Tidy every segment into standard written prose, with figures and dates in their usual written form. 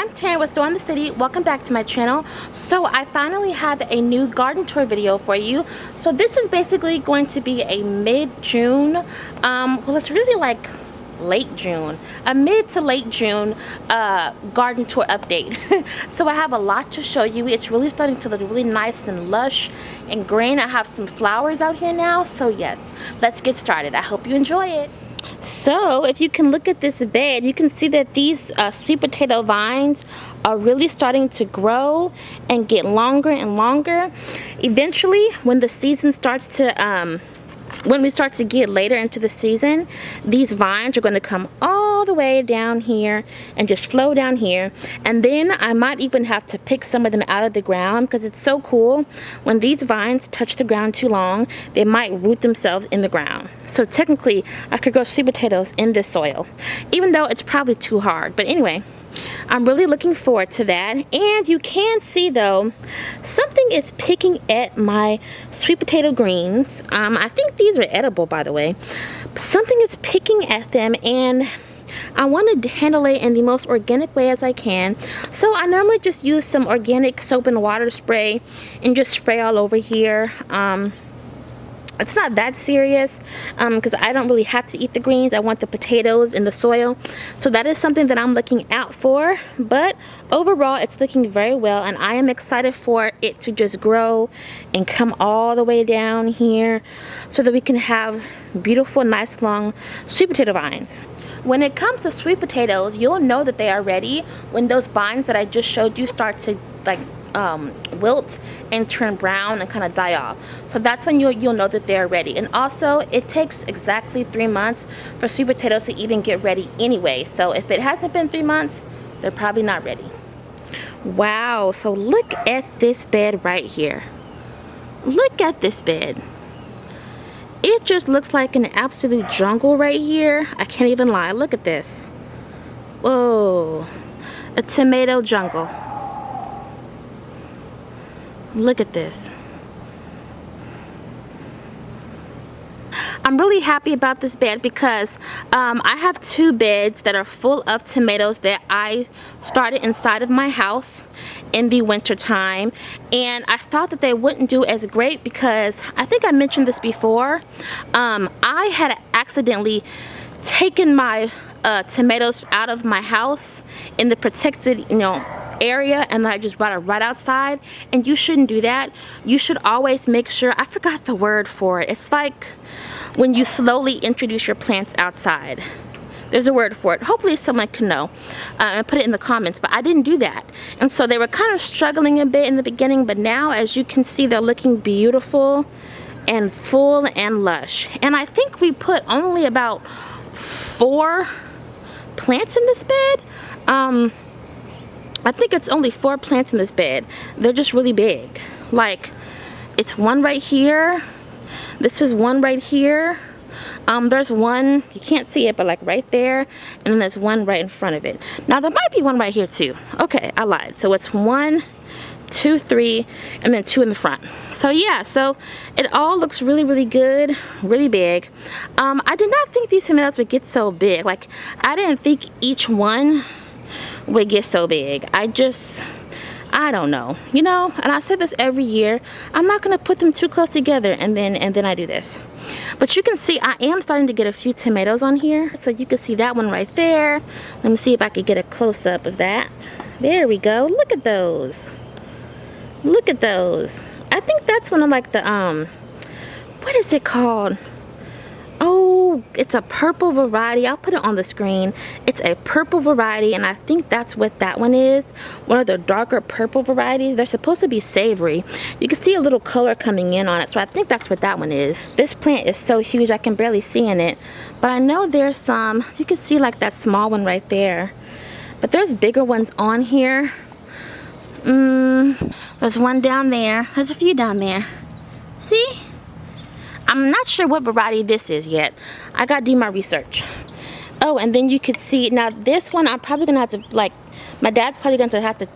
I'm Taryn with Sowing the City. Welcome back to my channel. So I finally have a new garden tour video for you. So this is basically going to be a mid-June, well, it's really like late June, a mid to late June garden tour update. So I have a lot to show you. It's really starting to look really nice and lush and green. I have some flowers out here now. So yes, let's get started. I hope you enjoy it. So if you can look at this bed, you can see that these sweet potato vines are really starting to grow and get longer and longer. Eventually, when the season starts to when we start to get later into the season, these vines are going to come all the way down here and just flow down here. And then I might even have to pick some of them out of the ground, because it's so cool. When these vines touch the ground too long, they might root themselves in the ground. So technically, I could grow sweet potatoes in this soil, even though it's probably too hard. But anyway, I'm really looking forward to that. And you can see though, something is picking at my sweet potato greens. I think these are edible, by the way. But something is picking at them, and I want to handle it in the most organic way as I can. So I normally just use some organic soap and water spray and just spray all over here. It's not that serious because I don't really have to eat the greens. I want the potatoes in the soil. So that is something that I'm looking out for. But overall, it's looking very well, and I am excited for it to just grow and come all the way down here so that we can have beautiful, nice, long sweet potato vines. When it comes to sweet potatoes, you'll know that they are ready when those vines that I just showed you start to like wilt and turn brown and kind of die off. So that's when you'll know that they're ready. And also, it takes exactly 3 months for sweet potatoes to even get ready anyway. So if it hasn't been 3 months, they're probably not ready. Wow, so look at this bed right here. Look at this bed. It just looks like an absolute jungle right here. I can't even lie. Look at this. Whoa, a tomato jungle. Look at this. I'm really happy about this bed because I have 2 beds that are full of tomatoes that I started inside of my house in the winter time, and I thought that they wouldn't do as great because I think I mentioned this before. I had accidentally taken my tomatoes out of my house in the protected, area, and I just brought it right outside, and you shouldn't do that. You should always make sure, I forgot the word for it. It's like when you slowly introduce your plants outside. There's a word for it. Hopefully someone can know and put it in the comments, but I didn't do that. And so they were kind of struggling a bit in the beginning, but now, as you can see, they're looking beautiful and full and lush. And I think we put only about 4 plants in this bed. I think it's only 4 plants in this bed. They're just really big. Like, it's one right here. This is one right here. There's one, you can't see it, but like right there. And then there's one right in front of it. Now, there might be one right here too. Okay, I lied. So it's 1, 2, 3, and then 2 in the front. So yeah, so it all looks really, really good, really big. I did not think these tomatoes would get so big. Like, I didn't think each one would get so big. I don't know, and I said this every year, I'm not gonna put them too close together and then I do this. But you can see I am starting to get a few tomatoes on here. So you can see that one right there. Let me see if I could get a close-up of that. There we go. Look at those. Look at those. I think that's one of like the what is it called? Oh, it's a purple variety. I'll put it on the screen. It's a purple variety, and I think that's what that one is. One of the darker purple varieties. They're supposed to be savory. You can see a little color coming in on it, so I think that's what that one is. This plant is so huge I can barely see in it, but I know there's some. You can see like that small one right there, but there's bigger ones on here. There's one down there. There's a few down there. See? I'm not sure what variety this is yet. I gotta do my research. Oh, and then you could see, now this one I'm probably gonna have to, like, my dad's probably going to have to,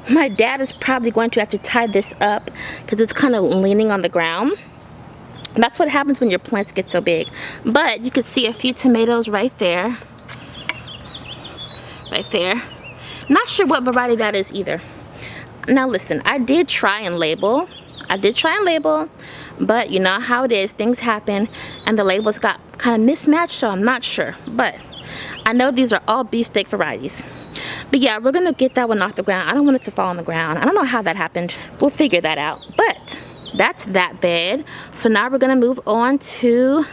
my dad is probably going to have to tie this up because it's kind of leaning on the ground. That's what happens when your plants get so big. But you can see a few tomatoes right there. Right there. Not sure what variety that is either. Now listen, I did try and label, but you know how it is, things happen and the labels got kind of mismatched, so I'm not sure. But I know these are all beefsteak varieties. But yeah, we're gonna get that one off the ground. I don't want it to fall on the ground. I don't know how that happened. We'll figure that out. But that's that bed. So now we're gonna move on to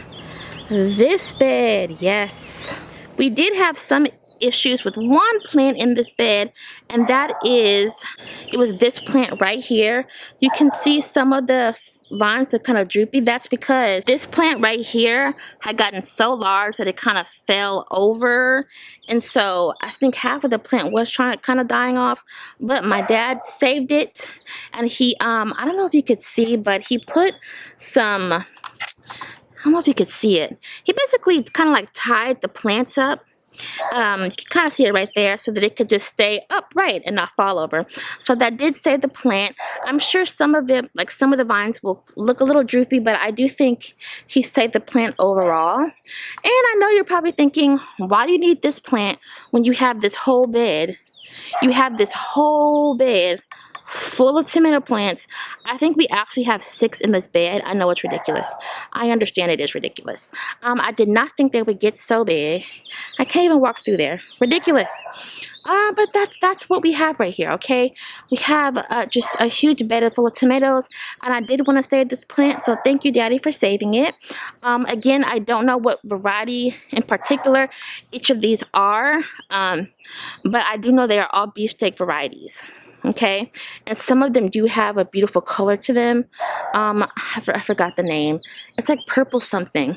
this bed. Yes, we did have some issues with one plant in this bed, and that is, it was this plant right here. You can see some of the vines that kind of droopy. That's because this plant right here had gotten so large that it kind of fell over, and so I think half of the plant was kind of dying off, but my dad saved it. And he I don't know if you could see, but he put some, I don't know if you could see it, he basically kind of like tied the plant up. You can kind of see it right there, so that it could just stay upright and not fall over. So that did save the plant. I'm sure some of it, like some of the vines, will look a little droopy, but I do think he saved the plant overall. And I know you're probably thinking, why do you need this plant when you have this whole bed? You have this whole bed full of tomato plants. I think we actually have 6 in this bed. I know it's ridiculous. I understand it is ridiculous. I did not think they would get so big. I can't even walk through there. Ridiculous. But that's what we have right here, okay? We have just a huge bed full of tomatoes, and I did want to save this plant, so thank you, Daddy, for saving it. Again, I don't know what variety in particular each of these are, but I do know they are all beefsteak varieties. Okay, and some of them do have a beautiful color to them. I forgot the name. It's like purple something.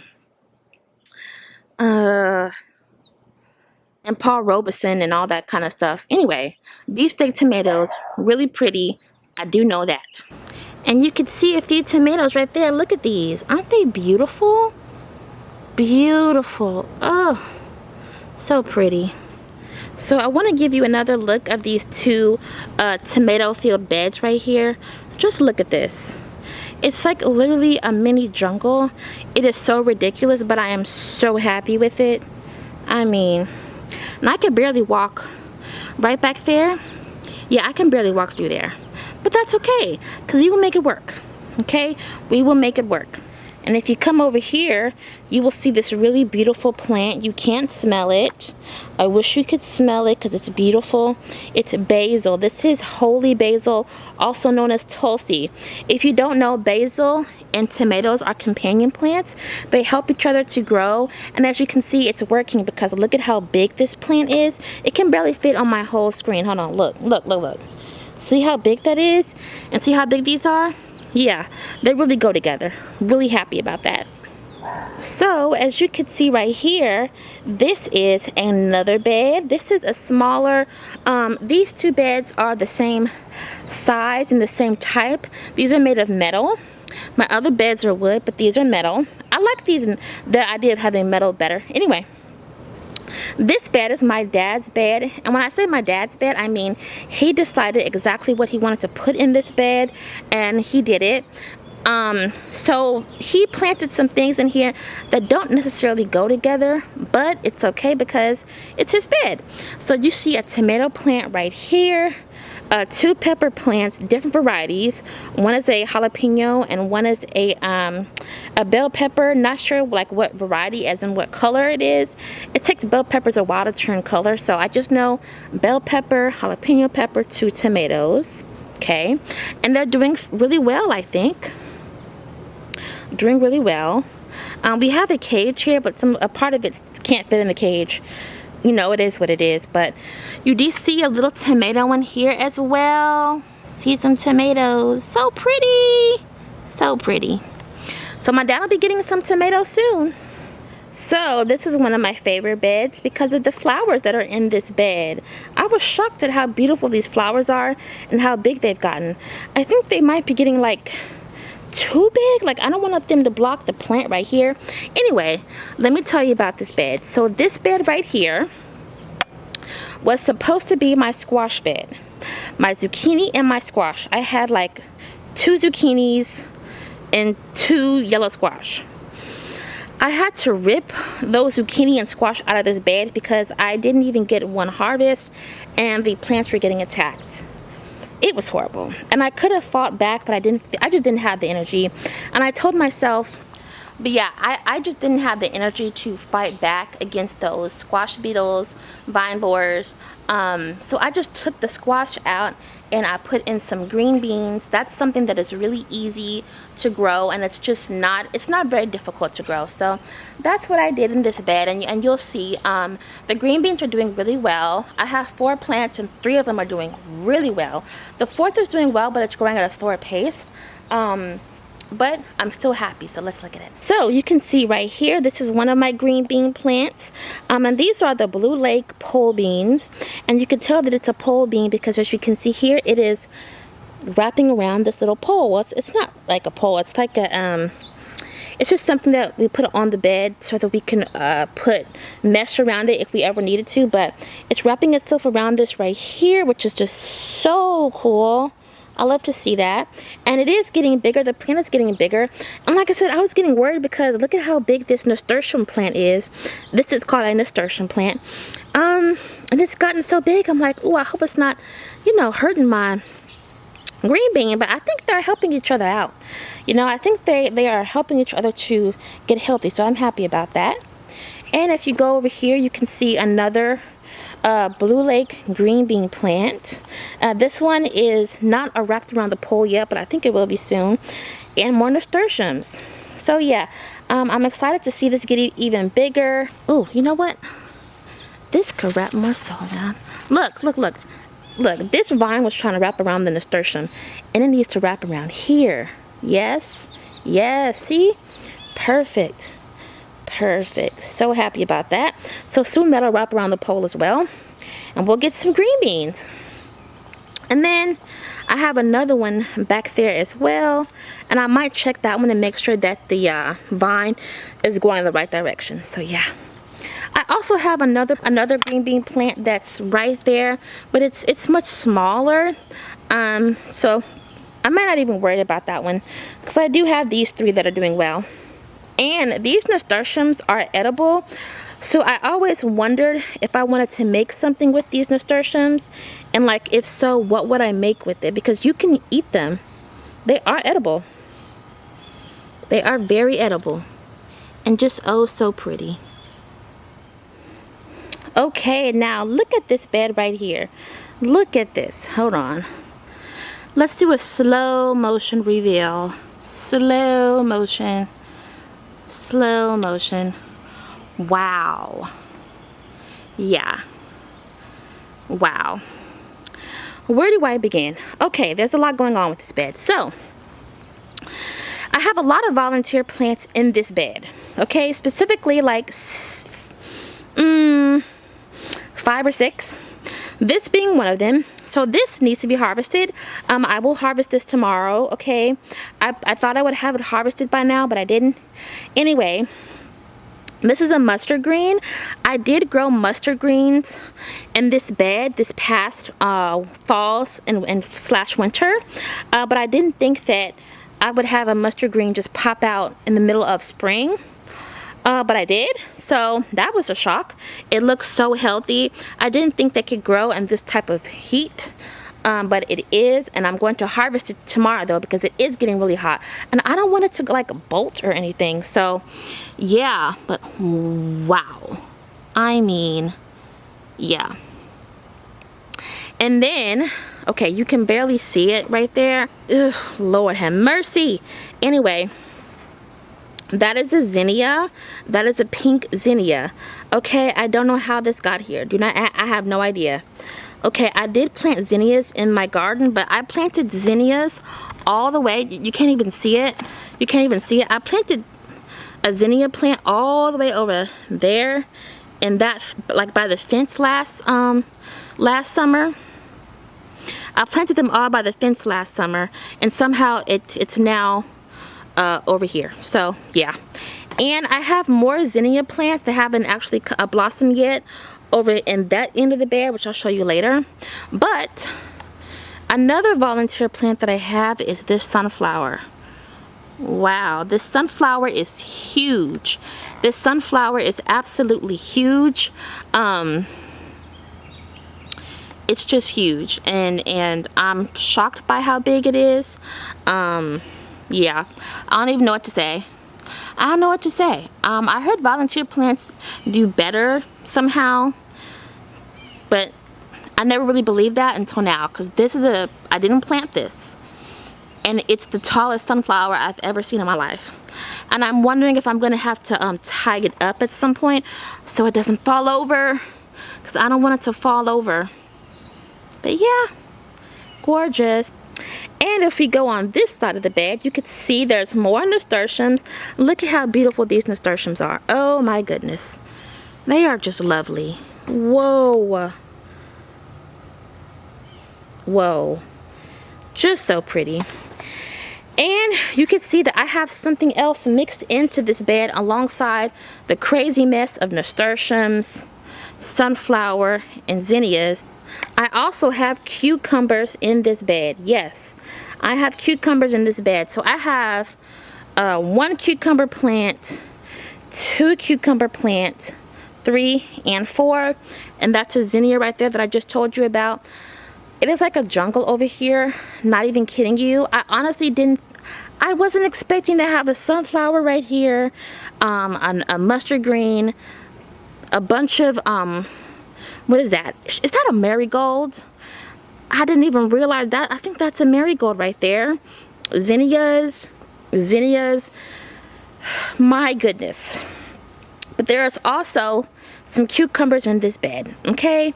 And Paul Robeson and all that kind of stuff. Anyway, beefsteak tomatoes, really pretty. I do know that. And you can see a few tomatoes right there. Look at these. Aren't they beautiful? Beautiful. Oh, so pretty. So I want to give you another look of these 2 tomato field beds right here. Just look at this. It's like literally a mini jungle. It is so ridiculous, but I am so happy with it. I mean, and I can barely walk right back there. Yeah, I can barely walk through there, but that's okay, because we will make it work. Okay, we will make it work. And if you come over here, you will see this really beautiful plant. You can't smell it. I wish you could smell it because it's beautiful. It's basil. This is holy basil, also known as tulsi. If you don't know, basil and tomatoes are companion plants. They help each other to grow. And as you can see, it's working because look at how big this plant is. It can barely fit on my whole screen. Hold on, look, look, look, look. See how big that is? And see how big these are? Yeah, they really go together. Really happy about that. So as you can see right here, this is another bed. This is a smaller, these 2 beds are the same size and the same type. These are made of metal. My other beds are wood, but these are metal. I like the idea of having metal better. Anyway, this bed is my dad's bed, and when I say my dad's bed, I mean he decided exactly what he wanted to put in this bed, and he did it. So he planted some things in here that don't necessarily go together, but it's okay because it's his bed. So you see a tomato plant right here, 2 pepper plants, different varieties. One is a jalapeno and one is a bell pepper. Not sure like what variety as in what color it is. It takes bell peppers a while to turn color, so I just know bell pepper, jalapeno pepper, 2 tomatoes. Okay, and they're doing really well, I think. Doing really well. We have a cage here, but a part of it can't fit in the cage. You know, it is what it is. But you do see a little tomato in here as well. See some tomatoes. So pretty. So pretty. So my dad will be getting some tomatoes soon. So this is one of my favorite beds because of the flowers that are in this bed. I was shocked at how beautiful these flowers are and how big they've gotten. I think they might be getting like too big. Like I don't want them to block the plant right here. Anyway, let me tell you about this bed. So this bed right here was supposed to be my squash bed. My zucchini and my squash. I had like 2 zucchinis and 2 yellow squash. I had to rip those zucchini and squash out of this bed because I didn't even get one harvest, and the plants were getting attacked. It was horrible, and I could have fought back, but I just didn't have the energy. And I told myself, but yeah, I just didn't have the energy to fight back against those squash beetles, vine borers. So I just took the squash out and I put in some green beans. That's something that is really easy to grow, and it's not very difficult to grow. So that's what I did in this bed, and you'll see the green beans are doing really well. I have 4 plants and 3 of them are doing really well. The 4th is doing well, but it's growing at a slower pace. But I'm still happy, so let's look at it. So you can see right here, this is one of my green bean plants, and these are the Blue Lake pole beans, and you can tell that it's a pole bean because, as you can see here, it is wrapping around this little pole. Well, it's not like a pole, it's like a it's just something that we put on the bed so that we can put mesh around it if we ever needed to. But it's wrapping itself around this right here, which is just so cool. I love to see that. And it is getting bigger. The plant is getting bigger. And like I said, I was getting worried because look at how big this nasturtium plant is. This is called a nasturtium plant. And it's gotten so big. I'm like, oh, I hope it's not, you know, hurting my green bean. But I think they're helping each other out. You know, I think they are helping each other to get healthy. So I'm happy about that. And if you go over here, you can see another Blue Lake green bean plant. This one is not wrapped around the pole yet, but I think it will be soon. And more nasturtiums. So yeah, I'm excited to see this get even bigger. Oh, you know what? This could wrap more so around. Look, look, look. Look, this vine was trying to wrap around the nasturtium, and it needs to wrap around here. Yes, yes, see? Perfect. Perfect. So happy about that. So soon that'll wrap around the pole as well, and we'll get some green beans. And then I have another one back there as well, and I might check that one and make sure that the vine is going in the right direction. So yeah, I also have another green bean plant that's right there, but it's much smaller. So I might not even worry about that one because I do have these 3 that are doing well. And these nasturtiums are edible, so I always wondered if I wanted to make something with these nasturtiums, and like if so, what would I make with it? Because you can eat them. They are edible. They are very edible and just oh so pretty. Okay, now look at this bed right here. Look at this. Hold on. Let's do a slow motion reveal. Slow motion. Slow motion. Wow. Yeah. Wow. Where do I begin? Okay, there's a lot going on with this bed. So, I have a lot of volunteer plants in this bed. Okay, specifically like 5 or 6. This being one of them. So this needs to be harvested. I will harvest this tomorrow, okay? I thought I would have it harvested by now, but I didn't. Anyway, this is a mustard green. I did grow mustard greens in this bed this past falls and slash winter, but I didn't think that I would have a mustard green just pop out in the middle of spring. But I did, so that was a shock. It looks so healthy. I didn't think they could grow in this type of heat, but it is, and I'm going to harvest it tomorrow though because it is getting really hot, and I don't want it to like bolt or anything. So yeah, but wow, I mean, yeah. And then, okay, you can barely see it right there. Ugh, Lord have mercy. Anyway, that is a zinnia. That is a pink zinnia. Okay, I don't know how this got here. I have no idea. Okay, I did plant zinnias in my garden, but I planted zinnias all the way. You can't even see it. You can't even see it. I planted a zinnia plant all the way over there, and that like by the fence last summer. I planted them all by the fence last summer, and somehow it's now over here. So yeah, and I have more zinnia plants that haven't actually blossomed yet over in that end of the bed, which I'll show you later. But another volunteer plant that I have is this sunflower. Wow, this sunflower is huge. This sunflower is absolutely huge. it's just huge, and I'm shocked by how big it is. Yeah, I don't even know what to say. I don't know what to say. I heard volunteer plants do better somehow, but I never really believed that until now, because this is I didn't plant this, and it's the tallest sunflower I've ever seen in my life. And I'm wondering if I'm gonna have to tie it up at some point so it doesn't fall over, because I don't want it to fall over. But yeah, gorgeous. And if we go on this side of the bed, you can see there's more nasturtiums. Look at how beautiful these nasturtiums are. Oh my goodness, they are just lovely. Whoa, whoa, just so pretty. And you can see that I have something else mixed into this bed alongside the crazy mess of nasturtiums, sunflower, and zinnias. I also have cucumbers in this bed. Yes, I have cucumbers in this bed. So I have 1 cucumber plant, 2 cucumber plant, 3 and 4, and that's a zinnia right there that I just told you about. It is like a jungle over here, not even kidding you. I honestly I wasn't expecting to have a sunflower right here, a mustard green, a bunch of, what is that? Is that a marigold? I didn't even realize that. I think that's a marigold right there. Zinnias, my goodness. But there's also some cucumbers in this bed, okay?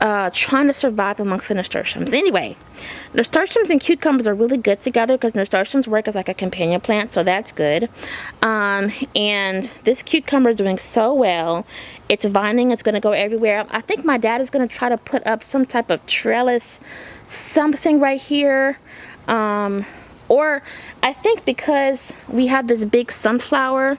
Trying to survive amongst the nasturtiums. Anyway, nasturtiums and cucumbers are really good together because nasturtiums work as like a companion plant, so that's good. And this cucumber is doing so well. It's vining, it's going to go everywhere. I think my dad is going to try to put up some type of trellis, something right here. Or I think because we have this big sunflower,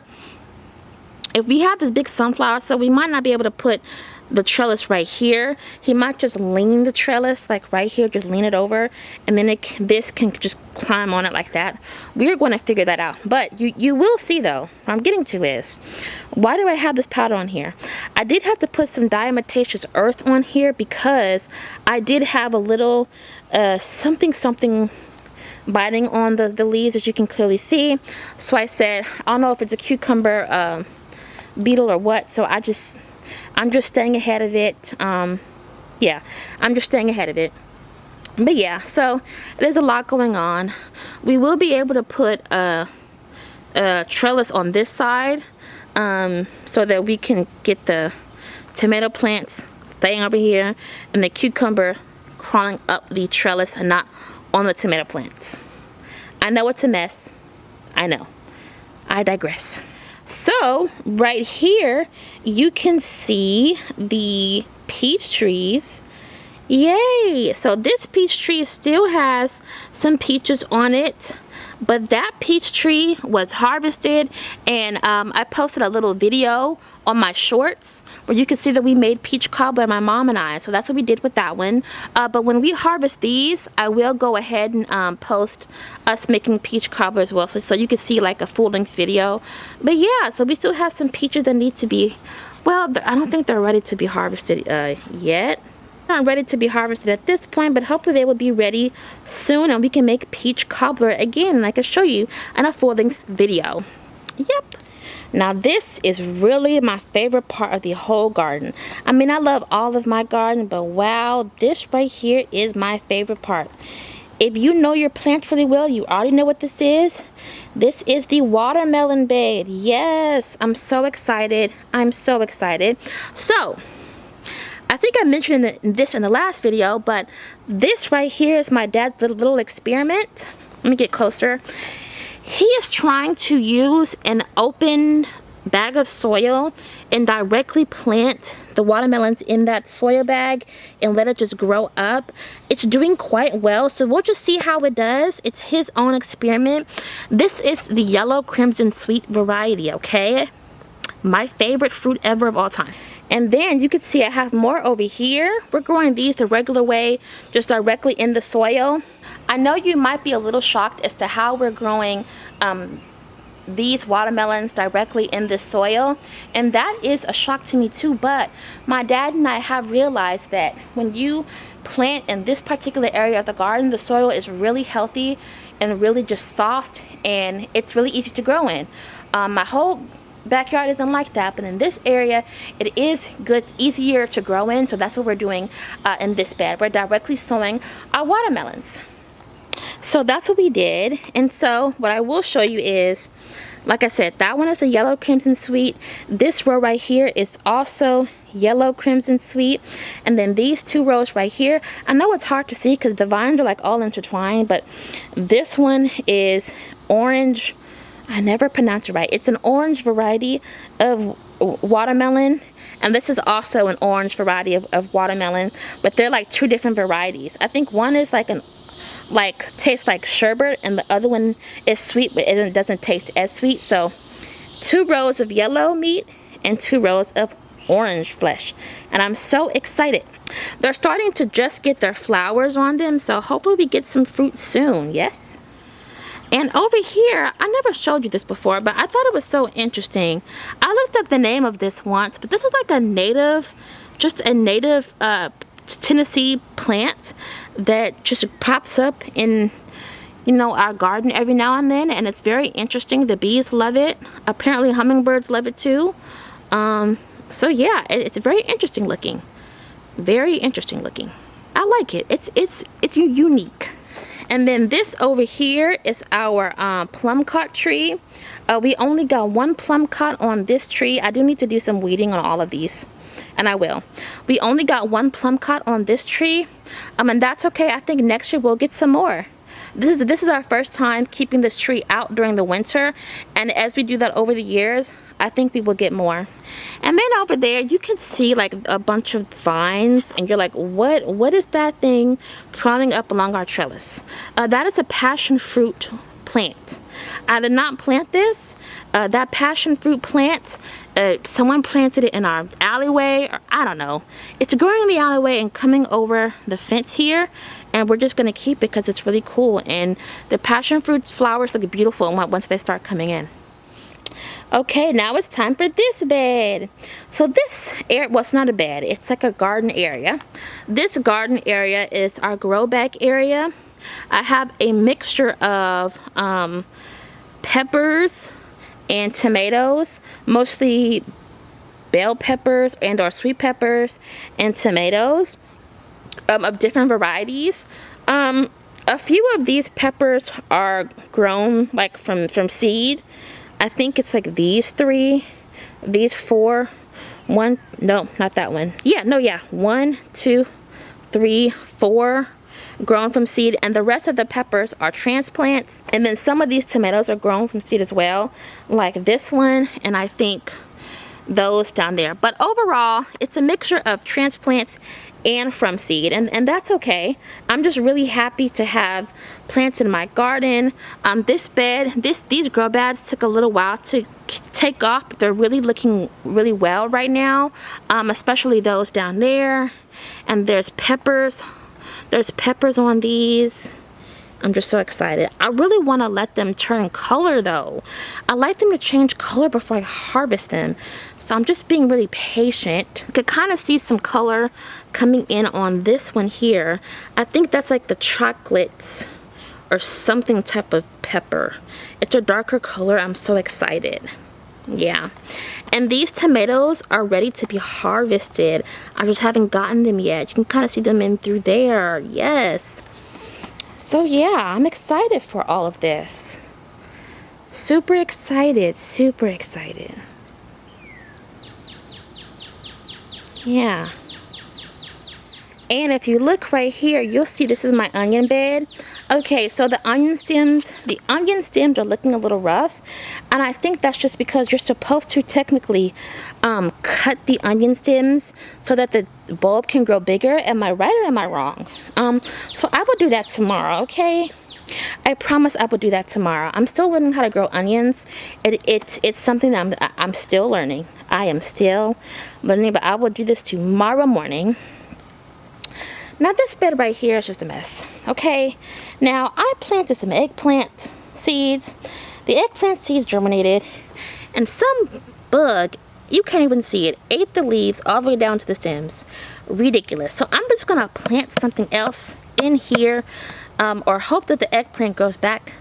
if we have this big sunflower, so we might not be able to put the trellis right here. He might just lean the trellis like right here, just lean it over, and then this can just climb on it like that. We're going to figure that out. But you will see though, what I'm getting to is, why do I have this powder on here? I did have to put some diatomaceous earth on here because I did have a little something biting on the leaves, as you can clearly see. So I said, I don't know if it's a cucumber beetle or what, so I'm just staying ahead of it. Yeah, I'm just staying ahead of it. But yeah, so there's a lot going on. We will be able to put a trellis on this side, so that we can get the tomato plants staying over here and the cucumber crawling up the trellis and not on the tomato plants. I know it's a mess. I know. I digress. So right here you can see the peach trees. Yay! So this peach tree still has some peaches on it, but that peach tree was harvested, and I posted a little video on my shorts where you can see that we made peach cobbler, my mom and I. So that's what we did with that one. But when we harvest these, I will go ahead and post us making peach cobbler as well, so you can see like a full-length video. But yeah, so we still have some peaches that need to be, well, I don't think they're ready to be harvested yet. Not ready to be harvested at this point, but hopefully they will be ready soon and we can make peach cobbler again, and I can show you in a full-length video. Yep. Now this is really my favorite part of the whole garden. I mean, I love all of my garden, but wow, this right here is my favorite part. If you know your plants really well, you already know what this is. This is the watermelon bed. Yes, I'm so excited. I'm so excited. So I think I mentioned this in the last video, but this right here is my dad's little experiment. Let me get closer. He is trying to use an open bag of soil and directly plant the watermelons in that soil bag and let it just grow up. It's doing quite well, so we'll just see how it does. It's his own experiment. This is the yellow crimson sweet variety, okay? My favorite fruit ever of all time. And then you can see I have more over here. We're growing these the regular way, just directly in the soil. I know you might be a little shocked as to how we're growing these watermelons directly in this soil, and that is a shock to me too. But my dad and I have realized that when you plant in this particular area of the garden, the soil is really healthy and really just soft, and it's really easy to grow in. My whole backyard isn't like that, but in this area it is good, easier to grow in. So that's what we're doing in this bed. We're directly sowing our watermelons. So that's what we did. And so what I will show you is, like I said, that one is a yellow crimson sweet. This row right here is also yellow crimson sweet. And then these two rows right here, I know it's hard to see because the vines are like all intertwined, but this one is orange. I never pronounce it right. It's an orange variety of watermelon, and this is also an orange variety of watermelon, but they're like two different varieties. I think one is like tastes like sherbet, and the other one is sweet, but it doesn't taste as sweet. So 2 rows of yellow meat and 2 rows of orange flesh, and I'm so excited. They're starting to just get their flowers on them, so hopefully we get some fruit soon. Yes. And over here, I never showed you this before, but I thought it was so interesting. I looked up the name of this once, but this is like a native, just a native Tennessee plant that just pops up in, you know, our garden every now and then, and it's very interesting. The bees love it. Apparently hummingbirds love it too. So yeah, it's very interesting looking. Very interesting looking. I like it. It's unique. And then this over here is our plum cot tree. We only got 1 plum cot on this tree. I do need to do some weeding on all of these, and I will. We only got 1 plum cot on this tree, and that's okay. I think next year we'll get some more. This is our first time keeping this tree out during the winter, and as we do that over the years, I think we will get more. And then over there you can see like a bunch of vines, and you're like, what is that thing crawling up along our trellis? That is a passion fruit plant. I did not plant this. That passion fruit plant, someone planted it in our alleyway, or I don't know. It's growing in the alleyway and coming over the fence here, and we're just gonna keep it because it's really cool, and the passion fruit flowers look beautiful once they start coming in. Okay, now it's time for this bed. So this area, well, it's not a bed, it's like a garden area. This garden area is our grow bag area. I have a mixture of peppers and tomatoes, mostly bell peppers and or sweet peppers and tomatoes of different varieties. A few of these peppers are grown like from seed. I think it's like these 3, these 4, no, not that one. Yeah, no, yeah, 1, 2, 3, 4 grown from seed, and the rest of the peppers are transplants. And then some of these tomatoes are grown from seed as well, like this one, and I think those down there. But overall, it's a mixture of transplants and from seed, and that's okay. I'm just really happy to have plants in my garden. This bed, these grow bags took a little while to take off, but they're really looking really well right now, especially those down there. And there's peppers on these. I'm just so excited. I really want to let them turn color though. I like them to change color before I harvest them. So I'm just being really patient. You could kind of see some color coming in on this one here. I think that's like the chocolate or something type of pepper. It's a darker color. I'm so excited. Yeah. And these tomatoes are ready to be harvested. I just haven't gotten them yet. You can kind of see them in through there. Yes. So yeah, I'm excited for all of this. Super excited, super excited. Yeah. And if you look right here, you'll see this is my onion bed. Okay, so the onion stems are looking a little rough, and I think that's just because you're supposed to technically cut the onion stems so that the bulb can grow bigger. Am I right or am I wrong? So I will do that tomorrow, okay? I promise I will do that tomorrow. I'm still learning how to grow onions. It's something that I'm still learning. I am still learning, but I will do this tomorrow morning. Now this bed right here is just a mess, okay? Now I planted some eggplant seeds. The eggplant seeds germinated, and some bug, you can't even see it, ate the leaves all the way down to the stems. Ridiculous. So I'm just gonna plant something else in here, or hope that the eggplant grows back.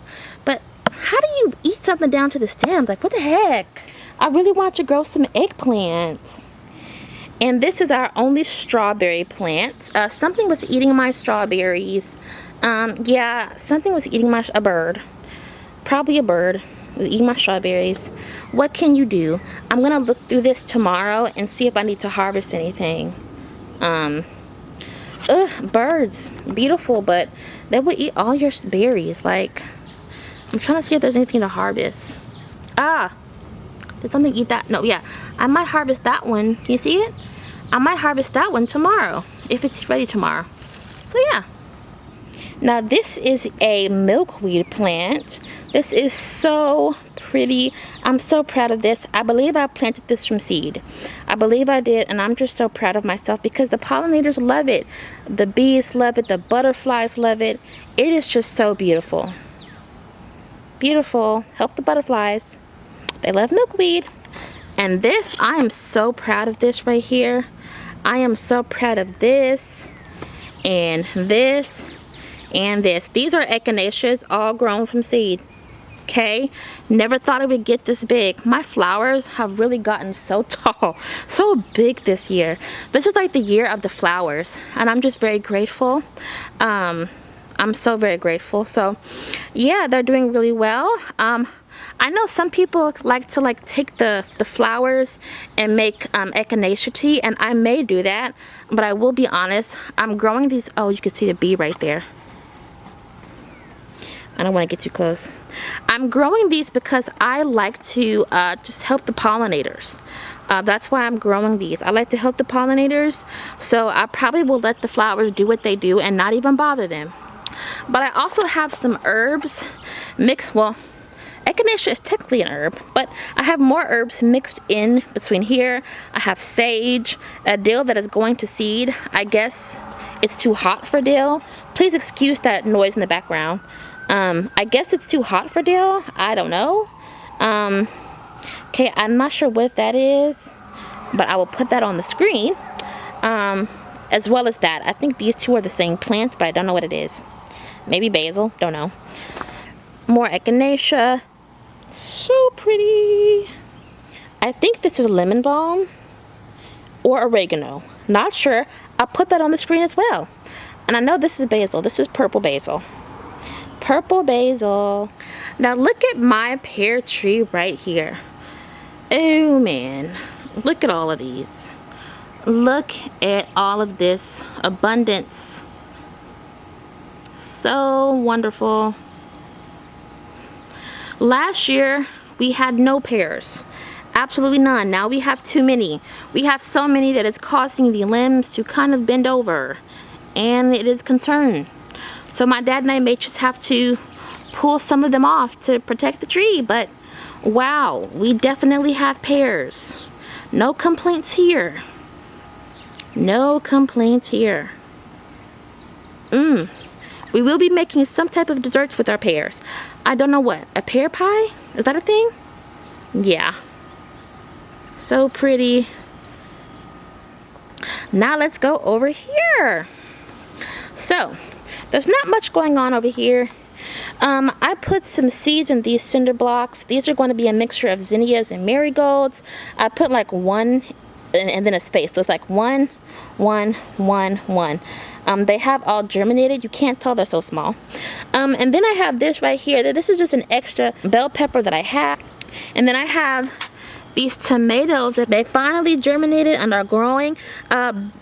But how do you eat something down to the stems? Like, what the heck? I really want to grow some eggplants. And this is our only strawberry plant. Something was eating my strawberries. Yeah, something was eating a bird. Probably a bird was eating my strawberries. What can you do? I'm gonna look through this tomorrow and see if I need to harvest anything. Birds, beautiful, but they will eat all your berries. Like, I'm trying to see if there's anything to harvest. Ah, did something eat that? No, yeah, I might harvest that one. Can you see it? I might harvest that one tomorrow, if it's ready tomorrow. So yeah. Now this is a milkweed plant. This is so pretty. I'm so proud of this. I believe I planted this from seed. I believe I did, and I'm just so proud of myself because the pollinators love it. The bees love it. The butterflies love it. It is just so beautiful. Beautiful. Help the butterflies. They love milkweed. And this, I am so proud of this right here. I am so proud of this and this and this. These are echinaceas, all grown from seed. Okay, never thought it would get this big. My flowers have really gotten so tall, so big this year. This is like the year of the flowers, and I'm just very grateful. I'm so very grateful. So yeah, they're doing really well. I know some people like to take the flowers and make echinacea tea, and I may do that, but I will be honest, I'm growing these. Oh, you can see the bee right there. I don't want to get too close. I'm growing these because I like to just help the pollinators. That's why I'm growing these. I like to help the pollinators, so I probably will let the flowers do what they do and not even bother them. But I also have some herbs mixed. Well, echinacea is technically an herb, but I have more herbs mixed in between here. I have sage, a dill that is going to seed. I guess it's too hot for dill. Please excuse that noise in the background. I guess it's too hot for dill. I don't know. Okay, I'm not sure what that is, but I will put that on the screen. As well as that. I think these two are the same plants, but I don't know what it is. Maybe basil, don't know. More echinacea. So pretty. I think this is lemon balm or oregano. Not sure. I'll put that on the screen as well. And I know this is basil. This is purple basil. Purple basil. Now look at my pear tree right here. Oh man, look at all of these. Look at all of this abundance. So wonderful. Last year we had no pears, absolutely none. Now we have too many. We have so many that it's causing the limbs to kind of bend over, and it is a concern. So my dad and I may just have to pull some of them off to protect the tree. But wow, we definitely have pears. No complaints here. No complaints here. We will be making some type of desserts with our pears. I don't know what. A pear pie? Is that a thing? Yeah. So pretty. Now let's go over here. So there's not much going on over here. I put some seeds in these cinder blocks. These are going to be a mixture of zinnias and marigolds. I put like one and then a space. So it's like 1, 1, 1, 1. They have all germinated. You can't tell, they're so small. And then I have this right here. This is just an extra bell pepper that I have. And then I have these tomatoes that they finally germinated and are growing.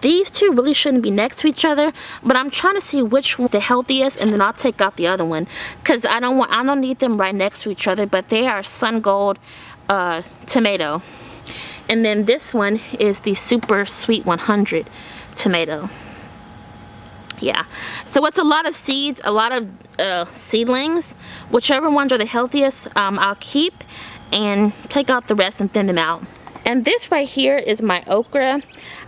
These two really shouldn't be next to each other, but I'm trying to see which one's the healthiest, and then I'll take out the other one because I don't need them right next to each other. But they are sun gold tomato, and then this one is the super sweet 100 tomato. Yeah, so it's a lot of seeds, a lot of seedlings. Whichever ones are the healthiest, I'll keep and take out the rest and thin them out. And this right here is my okra.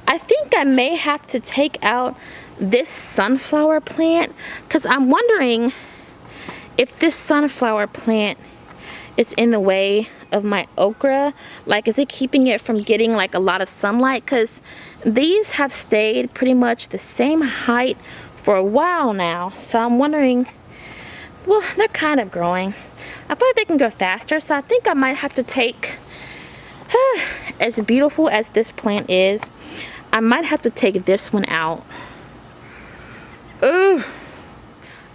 I think I may have to take out this sunflower plant because I'm wondering if this sunflower plant is in the way of my okra? Like, is it keeping it from getting like a lot of sunlight? Because these have stayed pretty much the same height for a while now. So I'm wondering, well, they're kind of growing. I feel like they can grow faster, so I think I might have to take, as beautiful as this plant is, I might have to take this one out. Ooh.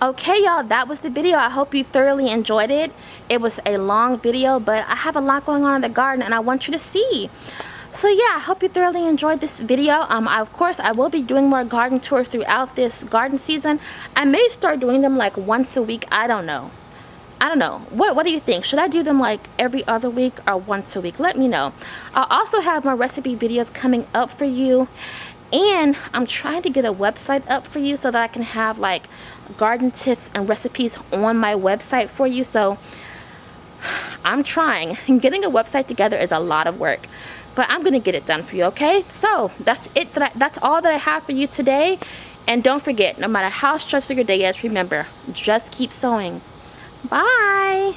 Okay, y'all, that was the video. I hope you thoroughly enjoyed it. It was a long video, but I have a lot going on in the garden and I want you to see. So yeah, I hope you thoroughly enjoyed this video. Of course, I will be doing more garden tours throughout this garden season. I may start doing them like once a week. I don't know. What do you think? Should I do them like every other week or once a week? Let me know. I'll also have more recipe videos coming up for you. And I'm trying to get a website up for you so that I can have like garden tips and recipes on my website for you. So I'm trying. Getting a website together is a lot of work, but I'm gonna get it done for you, okay? So that's it. That's all that I have for you today. And don't forget, no matter how stressful your day is, remember, just keep sowing. Bye.